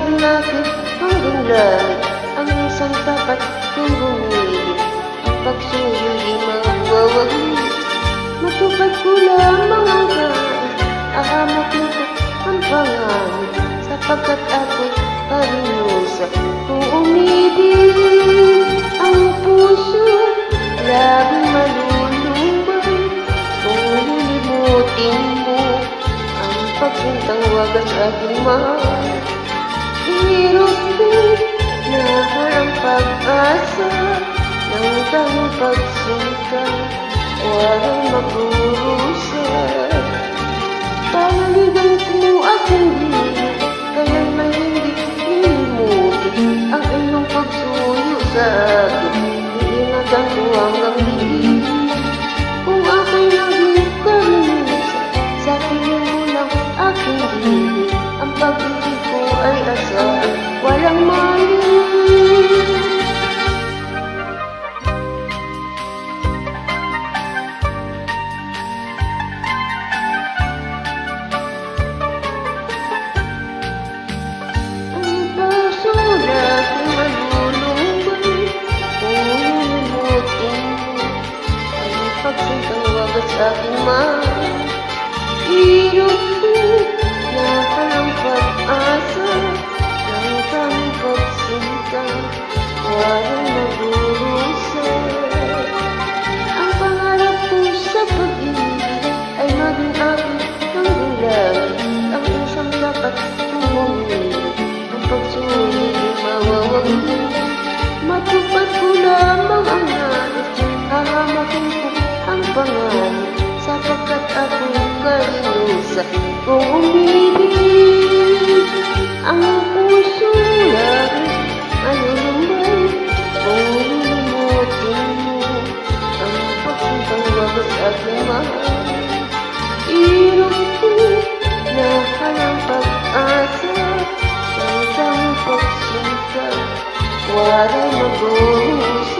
maging akin hanggang langit. Ang isang tapat kung bumili, ang pagsuyo'y magwawagi. Matupad ko lamang ang kahit, ahamakin ko ang pangalan, sapagkat ako'y parinusa. Kung umibig ang puso, laging malulumbay. Kung lilimutin mo ang pagsuntang wagas aking mahal, hirap ko na harang pag-asa ng tanging pagsuntan, walang magdurusa. Palaligan mo aking hilig, kaya may hindi lilimutin ang iyong pagsuyo sa akin. Iingatan ko hanggang dilim. Kung ako'y naging karinisan, sa piling mo lang aking hilig. Ang pag-ibig ko ay asahan, walang mali. Pagsuntang wagas aking mahal, hirap ko na parang pag-asa ng tanging pagsuntang walang magdurusa. Ang pangarap ko sa pag-ibig ay maging akin hanggang langit. Ang isang dapat tumumili, ang pagsulit ay mawawagi. Matupad ko lamang ang nais, hahamakin ko ang pangalan, sapagkat ako'y karinusa. Kung umibig ang puso lagi malulumbay. Kung lilimutin mo ang pagsuntang wagas aking mahal, hirap ko na harang pag-asa ng tanging pagsunta, walang magdurusa.